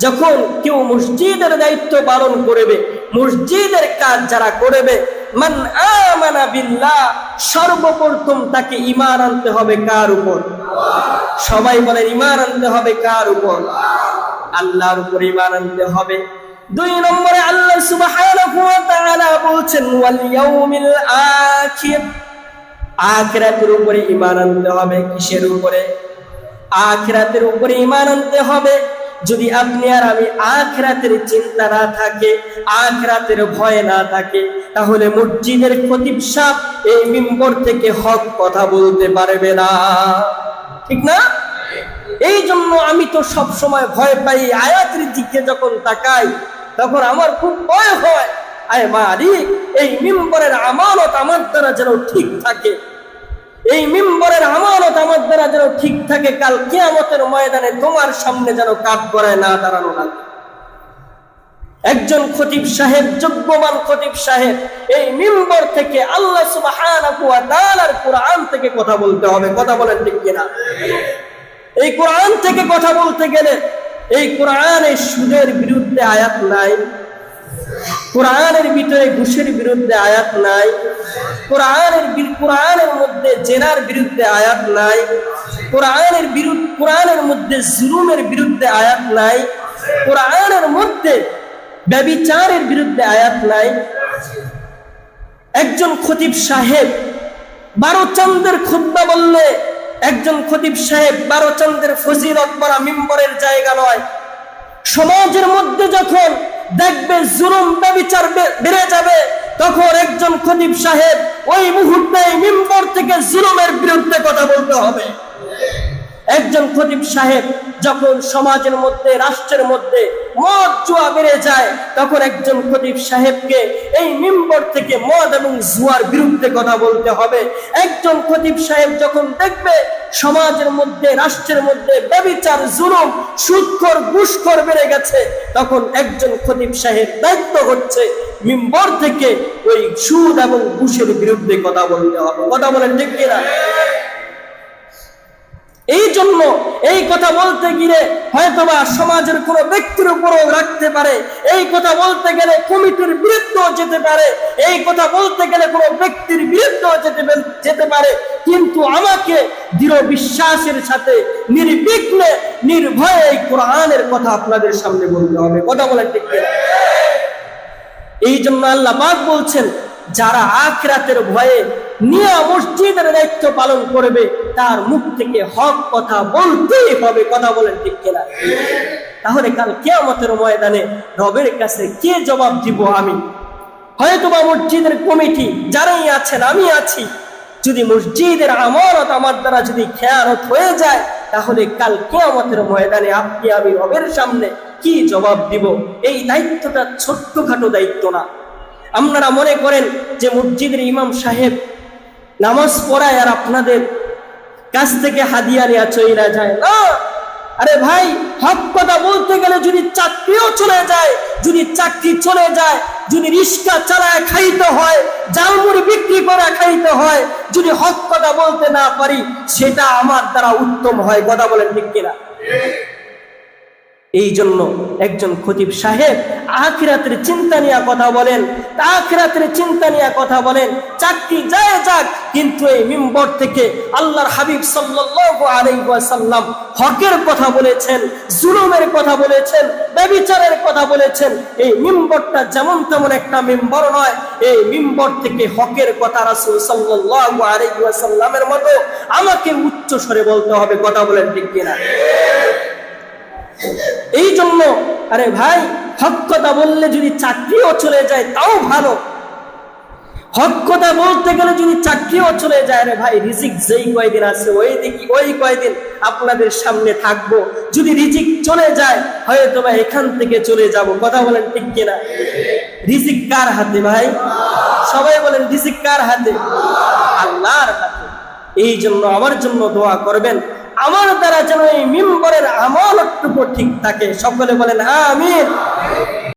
যখন কেউ মসজিদের দায়িত্ব পালন করবে, মসজিদের কাজ যারা করবে, মান আমানা বিল্লাহ, সর্বপ্রথম তাকে ঈমান আনতে হবে কার উপর? সবাই বলেন ঈমান আনতে হবে কার উপর? আল্লাহর উপর ঈমান আনতে হবে। 2 নম্বরে আল্লাহ সুবহানাহু ওয়া তাআলা বলছেন ওয়াল ইয়াউমিল আখির, আখিরাতের উপরে ঈমান আনতে হবে। কিসের উপরে? আখিরাতের উপরে ঈমান আনতে হবে। যদি আপনি আর আমি আখিরাতের চিন্তা না থাকে, আখিরাতের ভয় না থাকে, তাহলে মসজিদের খতিব সাহেব এই মিম্বর থেকে হক কথা বলতে পারবে না, ঠিক না? এই জন্য আমি তো সব সময় ভয় পাই, আয়াতের দিকে যখন তাকাই তখন আমার খুব ভয় হয়, আয় মালিক, এই মিম্বরের আমানত আমার দ্বারা যেন ঠিক থাকে, এই মিম্বরের আমানত আমার দ্বারা যেন ঠিক থাকে, কাল কিয়ামতের ময়দানে তোমার সামনে যেন কাঠ গড়ায় না দাঁড়ানো লাগে। একজন খতিব সাহেব, যোগ্যমান খতিব সাহেব, এই মিম্বর থেকে আল্লাহ সুবহানাহু ওয়া তাআলার কোরআন থেকে কথা বলতে হবে। কথা বলেন ঠিক কিনা? এই কোরআন থেকে কথা বলতে গেলে এই কোরআনে সুদের বিরুদ্ধে আয়াত নাই, কোরআনের ভিতরে ঘুষের বিরুদ্ধে আয়াত নাই, কোরআনের মধ্যে জেনার বিরুদ্ধে আয়াত নাই, কোরআনের মধ্যে জুলুমের বিরুদ্ধে আয়াত নাই, কোরআনের মধ্যে ব্যভিচারের বিরুদ্ধে আয়াত নাই। একজন খতিব সাহেব 12 চাঁদের খুতবা বললে, একজন খতিব সাহেব 12 চাঁদের ফজিলত বলা মিম্বরের জায়গা নয়। সমাজের মধ্যে যখন দেখবে জুলুম ব্যভিচার বেড়ে যাবে, তখন একজন খতিব সাহেব ওই মুহূর্তে মিম্বর থেকে জুলুমের বিরুদ্ধে কথা বলতে হবে। একজন খতিব সাহেব যখন সমাজের মধ্যে, রাষ্ট্রের মধ্যে মদ জুয়া বেড়ে যায়, তখন একজন খতিব সাহেবকে এই মিম্বর থেকে মদ এবং জুয়ার বিরুদ্ধে কথা বলতে হবে। একজন খতিব সাহেব যখন দেখবে সমাজের মধ্যে, রাষ্ট্রের মধ্যে ব্যভিচার, জুলুম, সুদখোর, ঘুষখোর বেড়ে গেছে, তখন একজন খতিব সাহেব দায়িত্ব হচ্ছে মিম্বর থেকে ওই সুদ এবং ঘুষের বিরুদ্ধে কথা বলতে হবে। কথা বলেন ঠিক কিনা? এই জন্য এই কথা বলতে গিয়ে হয়তোবা সমাজের কোনো ব্যক্তির উপরও রাখতে পারে, এই কথা বলতে গেলে কমিটির বিরুদ্ধেও যেতে পারে, এই কথা বলতে গেলে কোনো ব্যক্তির বিরুদ্ধেও যেতে পারে, কিন্তু আমাকে দৃঢ় বিশ্বাসের সাথে নির্বিঘ্নে, নির্ভয়ে এই কোরআনের কথা আপনাদের সামনে বলতে হবে। কথা বলেন ঠিক কিনা? এই জন্য আল্লাহ পাক বলছেন, যারা আখিরাতের ভয়ে নিয়ে মসজিদের দায়িত্ব পালন করবে, তার মুখ থেকে হক কথা বলতেই হবে। কথা বলেন ঠিক কিনা? তাহলে কাল কিয়ামতের ময়দানে রবের কাছে কে জবাব দিব? আমি হয়তোবা মসজিদের কমিটি যারাই আছেন, আমি আছি, যদি মসজিদের আমানত আমার দ্বারা যদি খেয়ানত হয়ে যায়, তাহলে কাল কিয়ামতের ময়দানে আপনি আমি রবের সামনে কি জবাব দিব? এই দায়িত্বটা ছোট্টখাটো দায়িত্ব না। আপনারা মনে করেন যে মসজিদের ইমাম সাহেব নামাজ পড়ায় আর আপনাদের কাছ থেকে হাদিয়া নেওয়া চইলা যায় না। আরে ভাই, হক কথা বলতে গেলে যদি চাকরিও চলে যায়, যদি চাকরি চলে যায়, যদি রিক্সা চালায় খাইতে হয়, জালমুড়ি বিক্রি করে খাইতে হয়, যদি হক কথা বলতে না পারি, সেটা আমার দ্বারা উত্তম হয়। কথা বলেন ঠিক কিনা? এই জন্য একজন খতিব সাহেব আখিরাতের চিন্তা নিয়ে কথা বলেন, আখিরাতের চিন্তা নিয়ে কথা বলেন। চাকরি যায় যাক, কিন্তু এই মিম্বর থেকে আল্লাহর হাবিব সাল্লাল্লাহু আলাইহি ওয়াসাল্লাম হকের কথা বলেছেন, জুলুমের কথা বলেছেন, ব্যভিচারের কথা বলেছেন। এই মিম্বরটা যেমন তেমন একটা মিম্বর নয়। এই মিম্বর থেকে হকের কথা রাসূল সাল্লাল্লাহু আলাইহি ওয়াসাল্লামের মতো আমাকে উচ্চ স্বরে বলতে হবে। কথা বলেন ঠিক কিনা? এই জন্য আরে ভাই, হক কথা বললে যদি চাকরিও চলে যায় তাও ভালো। হক কথা বলতে গেলে যদি চাকরিও চলে যায়, রে ভাই, রিজিক যেই কয়দিন আছে ওই কয়দিন আপনাদের সামনে থাকবো। যদি রিজিক চলে যায়, হয়তো বা এখান থেকে চলে যাব। কথা বলেন ঠিক কিনা? রিজিক কার হাতে ভাই? সবাই বলেন, রিজিক কার হাতে? আল্লাহর হাতে। এই জন্য আমার জন্য দোয়া করবেন, আমার দ্বারা যেন এই মিম্বরের আমানতটুকু ঠিক থাকে। সকলে বলেন আমিন।